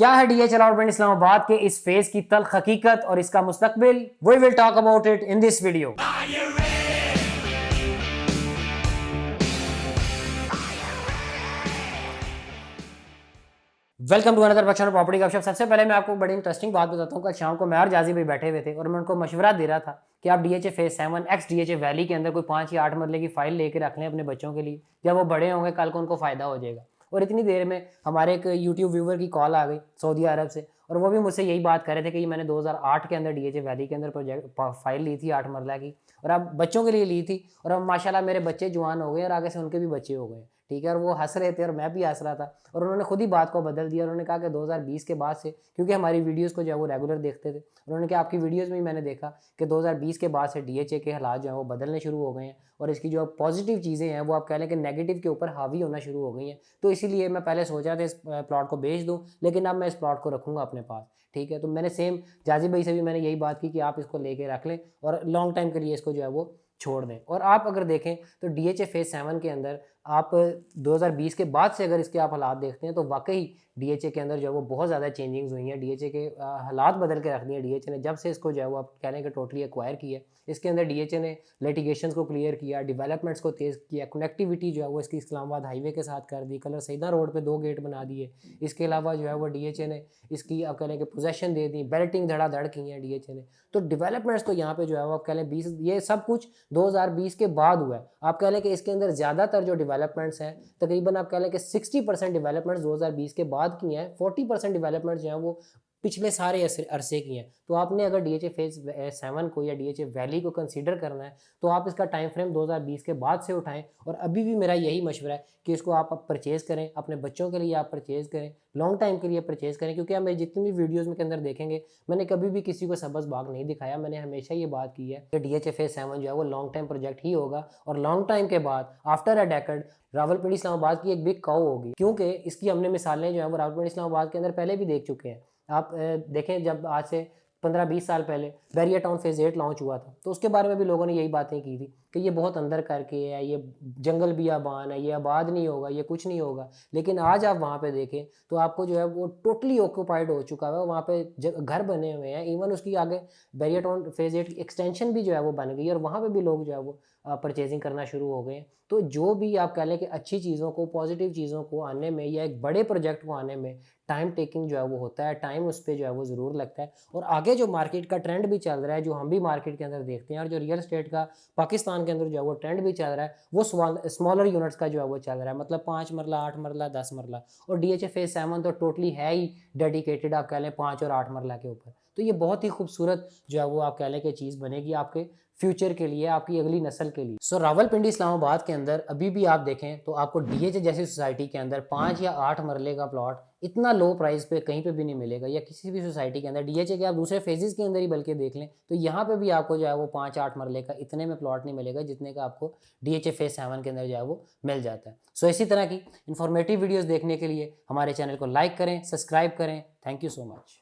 क्या है DH allotment Islamabad के इस फेज की तल्ख हकीकत और इसका मुस्तकबिल? We will talk about it in this video. Welcome to another Bakhshan property गपशप। सबसे पहले मैं आपको बड़ी इंटरेस्टिंग बात बताता हूँ। कल शाम को मैं और जाजी भाई बैठे हुए थे और मैं उनको मशवरा दे रहा था कि आप DHA phase 7 x DHA valley के अंदर कोई 5 या 8 मरले की फाइल लेके रख लें अपने बच्चों के लिए। जब वो बड़े होंगे कल को उनको फ़ायदा हो जाएगा। और इतनी देर में हमारे एक यूट्यूब व्यूवर की कॉल आ गई सऊदी अरब से, और वो भी मुझसे यही बात कर रहे थे कि मैंने 2008 के अंदर डीएचए वैली के अंदर प्रोजेक्ट फाइल ली थी 8 मरला की, और अब बच्चों के लिए ली थी। और अब माशाल्लाह मेरे बच्चे जवान हो गए और आगे से उनके भी बच्चे हो गए। ठीक है, और वो हंस रहे थे और मैं भी हंस रहा था। और उन्होंने खुद ही बात को बदल दिया। उन्होंने कहा कि 2020 के बाद से, क्योंकि हमारी वीडियोस को जो है वो रेगुलर देखते थे, उन्होंने कहा आपकी वीडियोस में ही मैंने देखा कि 2020 के बाद से डीएचए के हालात जो हैं वो बदलने शुरू हो गए हैं, और इसकी जो पॉजिटिव चीज़ें हैं वो आप कह लें कि नेगेटिव के ऊपर हावी होना शुरू हो गई हैं। तो इसीलिए मैं पहले सोचा था इस प्लॉट को बेच दूँ, लेकिन अब मैं इस प्लॉट को रखूँगा अपने पास। ठीक है, तो मैंने सेम जाजी भाई से भी मैंने यही बात की कि आप इसको लेके रख लें और लॉन्ग टाइम के लिए इसको जो है वो छोड़ दें। और आप अगर देखें तो डीएचए फेज 7 के अंदर आप 2020 के बाद से अगर इसके आप हालात देखते हैं तो वाकई डीएचए के अंदर जो है वो बहुत ज़्यादा चेंजिंग्स हुई हैं। डीएचए के हालात बदल के रख दिए डीएचए ने जब से इसको जो है वो आप कह रहे हैं कि टोटली एक्वायर किया। इसके अंदर डीएचए ने लिटिगेशंस को क्लियर किया, डेवलपमेंट्स को तेज़ किया, कनेक्टिविटी जो है वो इसकी इस्लामाबाद हाईवे के साथ कर दी, कलर सईदा रोड पे 2 गेट बना दिए। इसके अलावा जो है वो डीएचए ने इसकी आप कह लें कि पोजेसन दे दी, बेल्टिंग धड़ाधड़ की है डीएचए ने। तो डेवलपमेंट्स तो यहाँ पे जो है वो आप कह लें 20 ये सब कुछ 2020 के बाद हुआ है। आप कह लें कि इसके अंदर ज़्यादातर जो डेवलपमेंट्स हैं, तकरीबन आप कह लें कि 60% डेवलपमेंट्स 2020 के बाद की हैं, 40% डेवलपमेंट्स जो हैं वो पिछले सारे अरसे की हैं। तो आपने अगर डीएचए फेज 7 को या डीएचए वैली को कंसीडर करना है तो आप इसका टाइम फ्रेम 2020 के बाद से उठाएं। और अभी भी मेरा यही मशवरा है कि इसको आप परचेज़ करें, अपने बच्चों के लिए आप परचेज़ करें, लॉन्ग टाइम के लिए परचेज़ करें। क्योंकि आप जितनी भी वीडियोज़ में के अंदर देखेंगे मैंने कभी भी किसी को सबस बाग नहीं दिखाया। मैंने हमेशा ये बात की है कि डीएचए फेज 7 जो है वो लॉन्ग टाइम प्रोजेक्ट ही होगा, और लॉन्ग टाइम के बाद after a decade Rawalpindi Islamabad की एक बिग काउ होगी। क्योंकि इसकी हमने मिसालें जो है वो रावलपिंडी इस्लामाबाद के अंदर पहले भी देख चुके हैं। आप देखें जब आज से 15-20 साल पहले बैरिया टाउन फेज 8 लॉन्च हुआ था तो उसके बारे में भी लोगों ने यही बातें की थी कि ये बहुत अंदर करके है, ये जंगल बियाबान है, ये आबाद नहीं होगा, ये कुछ नहीं होगा। लेकिन आज आप वहाँ पे देखें तो आपको जो है वो टोटली ऑक्यूपाइड हो चुका है, वहाँ पे घर बने हुए हैं। इवन उसकी आगे बैरिया टाउन फेज 8 की एक्सटेंशन भी जो है वो बन गई और वहाँ पर भी लोग जो है वो परचेजिंग करना शुरू हो गए। तो जो भी आप कह लें कि अच्छी चीज़ों को, पॉजिटिव चीज़ों को आने में या एक बड़े प्रोजेक्ट को आने में टाइम टेकिंग जो है वो होता है, टाइम उस पर जो है वो ज़रूर लगता है। और आगे जो मार्केट का ट्रेंड भी चल रहा है, जो हम भी मार्केट के अंदर देखते हैं, और जो रियल एस्टेट का पाकिस्तान के अंदर जो है वो ट्रेंड भी चल रहा है, वो स्मॉलर यूनिट्स का जो है वो चल रहा है। मतलब 5 मरला, 8 मरला, 10 मरला। और डीएचए फेज 7 तो टोटली है ही डेडिकेटेड आप कह लें 5 और 8 मरला के ऊपर। तो ये बहुत ही खूबसूरत जो है वो आप कह लें कि चीज़ बनेगी आपके फ्यूचर के लिए, आपकी अगली नस्ल के लिए। सो रावलपिंडी इस्लामाबाद के अंदर अभी भी आप देखें तो आपको डीएचए जैसी सोसाइटी के अंदर 5 या 8 मरले का प्लॉट इतना लो प्राइस पे कहीं पे भी नहीं मिलेगा, या किसी भी सोसाइटी के अंदर। डीएचए के आप दूसरे फेजेस के अंदर ही बल्कि देख लें तो यहाँ पे भी आपको जो है वो 5-8 मरले का इतने में प्लॉट नहीं मिलेगा जितने का आपको डीएचए फेज 7 के अंदर जो है वो मिल जाता है। सो इसी तरह की इन्फॉर्मेटिव वीडियोज़ देखने के लिए हमारे चैनल को लाइक करें, सब्सक्राइब करें। Thank you so much.